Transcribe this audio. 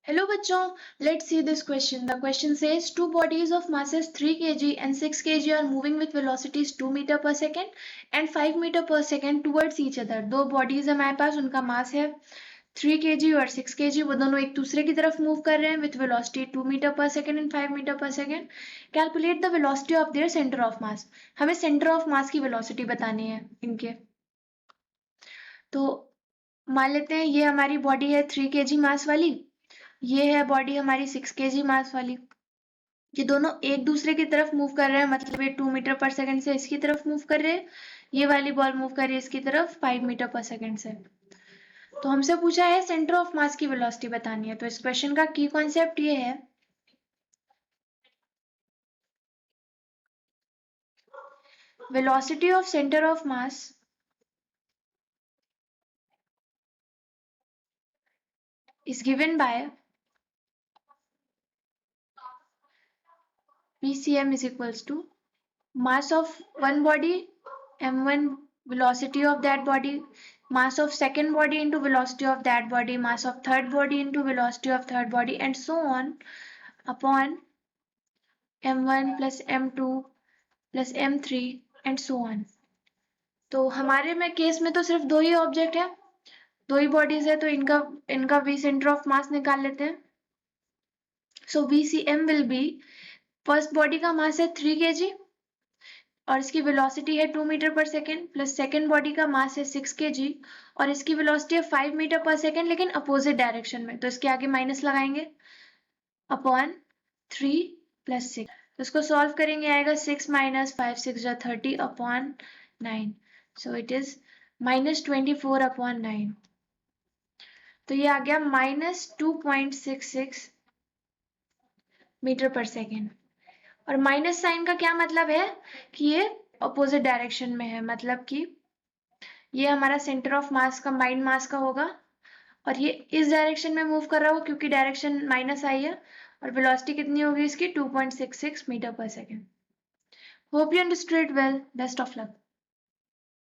Hello बच्चों, let's see this question. The question says two bodies of masses 3 kg and 6 kg are moving with velocities 2 meter per second and 5 meter per second towards each other. दो bodies है हमारे पास, उनका मास है 3 kg और 6 kg, वो दोनों एक दूसरे की तरफ मूव कर रहे हैं with velocity 2 meter per second and 5 meter per second. Calculate the velocity of their center of mass. हमें center of mass की velocity बतानी है इनके. तो मान लेते हैं ये हमारी बॉडी है 3 kg मास वाली, ये है बॉडी हमारी 6 kg मास वाली. ये दोनों एक दूसरे की तरफ मूव कर रहे हैं, मतलब ये 2 मीटर पर सेकंड से इसकी तरफ मूव कर रहे हैं, ये वाली बॉल मूव कर रही है इसकी तरफ 5 मीटर पर सेकंड से. तो हमसे पूछा है सेंटर ऑफ मास की वेलोसिटी बतानी है. तो इस क्वेश्चन का की कॉन्सेप्ट ये है, velocity of centre of mass is given by PCM is equals to mass of one body m1, velocity of that body, mass of second body into velocity of that body, mass of third body into velocity of third body, and so on upon m1 plus m2 plus m3 and so on. तो हमारे में case में तो सिर्फ दो ही object है, दो ही bodies है, तो इनका v सेंटर ऑफ मास निकाल लेते हैं. सो VCM will be, first body का मास है 3 kg और इसकी वेलोसिटी है 2 मीटर पर सेकेंड, प्लस सेकेंड बॉडी का मास है 6 kg और इसकी वेलोसिटी है 5 मीटर पर सेकेंड, लेकिन अपोजिट डायरेक्शन में. तो इसके आगे माइनस लगाएंगे अपॉन 3 प्लस 6. तो इसको सॉल्व करेंगे, आएगा 6 माइनस 5 6 जा 30 upon 9. So it is minus 24 upon 9. तो ये आ गया माइनस 2.66 मीटर पर सेकेंड. और माइनस साइन का क्या मतलब है कि ये अपोजिट डायरेक्शन में है, मतलब कि ये हमारा सेंटर ऑफ मास कंबाइंड मास का होगा और ये इस डायरेक्शन में मूव कर रहा हो क्योंकि डायरेक्शन माइनस आई है. और वेलोसिटी कितनी होगी इसकी 2.66 मीटर पर second. Hope you understood well. Best of luck.